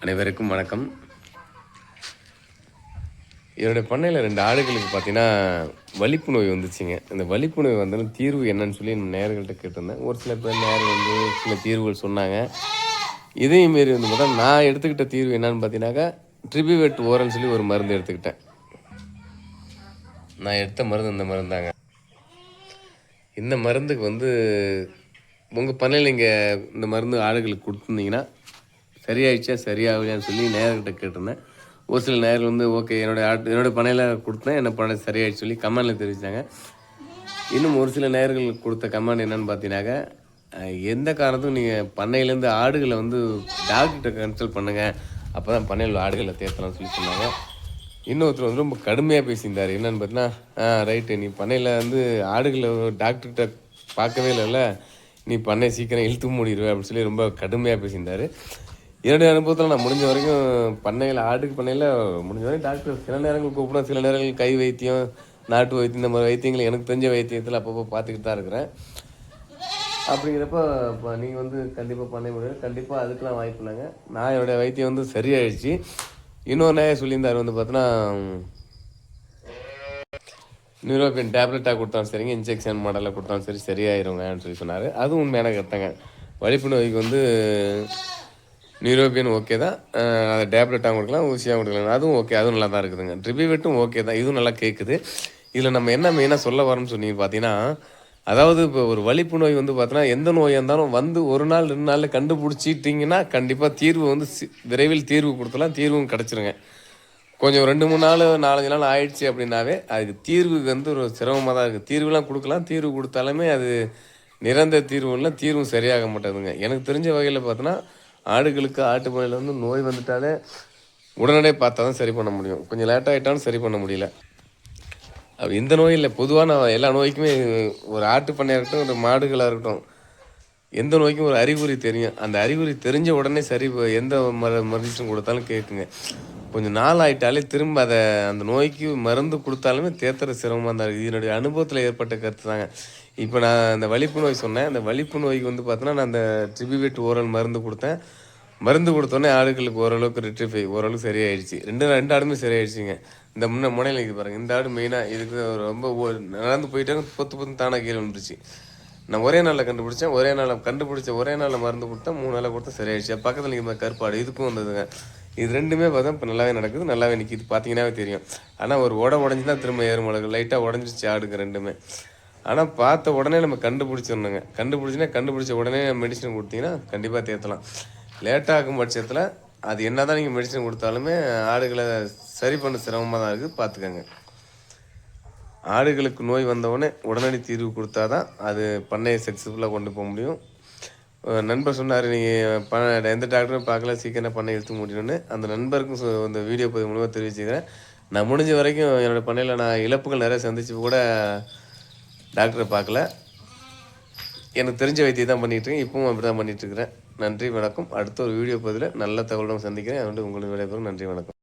அனைவருக்கும் வணக்கம். என்னுடைய பண்ணையில் 2 ஆடுகளுக்கு பார்த்தீங்கன்னா வலிப்பு நோய் வந்துச்சுங்க. இந்த வலிப்பு நோய் வந்தாலும் தீர்வு என்னன்னு சொல்லி நேயர்கள்ட்ட கேட்டிருந்தேன். ஒரு சில பேர் நேயர்கள் வந்து சில தீர்வுகள் சொன்னாங்க. இதையும் மீறி வந்து பார்த்தா நான் எடுத்துக்கிட்ட தீர்வு என்னன்னு பார்த்தீங்கன்னாக்கா, ட்ரிபிவேட் ஓரல்னு சொல்லி ஒரு மருந்து எடுத்துக்கிட்டேன். நான் எடுத்த மருந்து இந்த மருந்தாங்க. இந்த மருந்துக்கு வந்து உங்கள் பண்ணையில் நீங்கள் இந்த மருந்து ஆடுகளுக்கு கொடுத்துருந்தீங்கன்னா சரியாயிடுச்சா சரியாகலையான்னு சொல்லி நேயர்கிட்ட கேட்டிருந்தேன். ஒரு சில நேயர்கள் வந்து ஓகே என்னோடய பண்ணையில் கொடுத்தேன், என்ன பண்ண சரியாயிடுச்சு சொல்லி கமெண்டில் தெரிவித்தாங்க. இன்னும் ஒரு சில நேயர்கள் கொடுத்த கமெண்ட் என்னென்னு பார்த்தீங்கன்னாக்கா, எந்த காரணத்துக்கும் நீங்கள் பண்ணையிலேருந்து ஆடுகளை வந்து டாக்டர்கிட்ட கன்சல்ட் பண்ணுங்கள், அப்போ தான் பண்ணையில் ஆடுகளை தேர்த்தலாம்னு சொல்லி சொன்னாங்க. இன்னொருத்தர் வந்து ரொம்ப கடுமையாக பேசியிருந்தார். என்னென்னு பார்த்தீங்கன்னா, ரைட்டு நீ பண்ணையில் வந்து ஆடுகளை டாக்டர்கிட்ட பார்க்கவே இல்லைல்ல, நீ பண்ணை சீக்கிரம் இழுத்து மூடிடுவேன் அப்படின்னு சொல்லி ரொம்ப கடுமையாக பேசியிருந்தார். என்னுடைய அனுபவத்தில் நான் முடிஞ்ச வரைக்கும் பண்ணையில் ஆட்டுக்கு பண்ணையில் முடிஞ்ச வரைக்கும் டாக்டர் சில நேரங்கள் கூப்பிடும், சில நேரங்கள் கை வைத்தியம், நாட்டு வைத்தியம், இந்த மாதிரி வைத்தியங்கள் எனக்கு தெரிஞ்ச வைத்தியத்தில் அப்பப்போ பார்த்துக்கிட்டு தான் இருக்கிறேன். அப்படிங்கிறப்ப இப்போ நீங்கள் வந்து கண்டிப்பாக பண்ண முடியாது, கண்டிப்பாக அதுக்கெலாம் வாய்ப்பு இல்லைங்க. நான் என்னுடைய வைத்தியம் வந்து சரியாயிடுச்சு. இன்னொரு நேரம் சொல்லியிருந்தார் வந்து பார்த்தோன்னா, நியூரோபியன் டேப்லெட்டாக கொடுத்தாலும் சரிங்க, இன்ஜெக்ஷன் மாடலில் கொடுத்தாலும் சரி சரியாயிருங்கன்னு சொல்லி சொன்னார். அதுவும் உண்மையான கருத்துங்க. வலிப்பு நோய்க்கு வந்து நியூரோபியன் ஓகே தான், அதை டேப்லெட்டாக கொடுக்கலாம், ஊசியாக கொடுக்கலாம், அதுவும் ஓகே, அதுவும் நல்லா தான் இருக்குதுங்க. ட்ரிபிவேட்டும் ஓகே தான், இதுவும் நல்லா கேட்குது. இதில் நம்ம என்ன மெயினாக சொல்ல வரோம்னு சொன்னீங்க பார்த்தீங்கன்னா, அதாவது இப்போ ஒரு வலிப்பு நோய் வந்து பார்த்தோன்னா எந்த நோயாக இருந்தாலும் வந்து 1 நாள் 2 நாளில் கண்டுபிடிச்சிட்டிங்கன்னா கண்டிப்பாக தீர்வு வந்து விரைவில் தீர்வு கொடுத்தலாம், தீர்வும் கிடச்சிருங்க. கொஞ்சம் 2 3 நாள் 4 5 நாள் ஆயிடுச்சு அப்படின்னாவே அதுக்கு தீர்வுக்கு வந்து ஒரு சிரமமாக தான் இருக்குது. தீர்வுலாம் கொடுக்கலாம், தீர்வு கொடுத்தாலுமே அது நிரந்தர தீர்வு இல்லை, தீர்வும் சரியாக மாட்டேதுங்க. எனக்கு தெரிஞ்ச வகையில் பார்த்தோன்னா ஆடுகளுக்கு ஆட்டு பண்ணையில் வந்து நோய் வந்துட்டாலே உடனடியே பார்த்தா தான் சரி பண்ண முடியும். கொஞ்சம் லேட்டாகிட்டாலும் சரி பண்ண முடியல. அப்படி இந்த நோய் இல்லை, பொதுவான எல்லா நோய்க்குமே ஒரு ஆட்டு பண்ணையாக இருக்கட்டும், ஒரு மாடுகளாக இருக்கட்டும், எந்த நோய்க்கும் ஒரு அறிகுறி தெரியும். அந்த அறிகுறி தெரிஞ்ச உடனே சரி எந்த மெடிசன் கொடுத்தாலும் கேட்குங்க. கொஞ்சம் நாள் ஆகிட்டாலே திரும்ப அந்த நோய்க்கு மருந்து கொடுத்தாலுமே தேத்துற சிரமமாக தான் இருக்குது. இதனுடைய அனுபவத்தில் ஏற்பட்ட கருத்து தாங்க. இப்போ நான் அந்த வலிப்பு நோய் சொன்னேன். அந்த வலிப்பு நோய்க்கு வந்து பார்த்தோன்னா நான் அந்த ட்ரிபிவேட் ஓரல் மருந்து கொடுத்தேன். மருந்து கொடுத்தோன்னே ஆடுகளுக்கு ஓரளவுக்கு ஓரளவுக்கு சரியாயிடுச்சு. ரெண்டு ஆடுமே சரியாயிடுச்சுங்க. இந்த முனையில் இருக்குது பாருங்கள், இந்த ஆடு மெயினாக இதுக்கு ரொம்ப நடந்து போயிட்டாங்க, பொத்து தானாக கீழே வந்துருச்சு. நான் ஒரே நாளில் கண்டுபிடிச்சேன், ஒரே நாளில் மருந்து கொடுத்தேன், 3 நாளில் கொடுத்தா சரியாயிடுச்சு. பக்கத்தில் நீங்கள் கருப்பாடு இதுக்கும் வந்ததுங்க. இது ரெண்டுமே பார்த்தா இப்போ நல்லாவே நடக்குது, நல்லாவே நிற்கிது, பார்த்தீங்கன்னாவே தெரியும். ஆனால் ஒரு உடஞ்சி தான் திரும்ப ஏறுமளவு லைட்டாக உடஞ்சிருச்சு ஆடுங்க ரெண்டுமே. ஆனால் பார்த்த உடனே நம்ம கண்டுபிடிச்சிடணுங்க. கண்டுபிடிச்ச உடனே மெடிசன் கொடுத்தீங்கன்னா கண்டிப்பாக தேற்றலாம். லேட்டாகும் பட்சத்தில் அது என்ன தான் நீங்கள் மெடிசன் கொடுத்தாலுமே ஆடுகளை சரி பண்ண சிரமமாக தான் இருக்குது, பார்த்துக்கங்க. ஆடுகளுக்கு நோய் வந்தவுடனே உடனடி தீர்வு கொடுத்தா தான் அது பண்ணையை சக்ஸஸ்ஃபுல்லாக கொண்டு போக முடியும். நண்பர் சொன்னார், நீங்கள் எந்த டாக்டரும் பார்க்கல, சீக்கிரம் பண்ணை எடுத்து முடியணும்னு. அந்த நண்பருக்கும் இந்த வீடியோ பதிவு மூலமாக தெரிவிச்சுக்கிறேன். நான் முடிஞ்ச வரைக்கும் என்னோடய பண்ணையில் நான் இழப்புகள் நிறைய சந்திச்சு கூட டாக்டரை பார்க்கல, எனக்கு தெரிஞ்ச வைத்தியம் தான் பண்ணிகிட்ருக்கேன். இப்பவும் அப்படி தான் பண்ணிகிட்ருக்கிறேன். நன்றி, வணக்கம். அடுத்த ஒரு வீடியோ பதிவில் நல்ல தகவலும் சந்திக்கிறேன். அதோடு உங்களுக்கு விடைபெறும். நன்றி, வணக்கம்.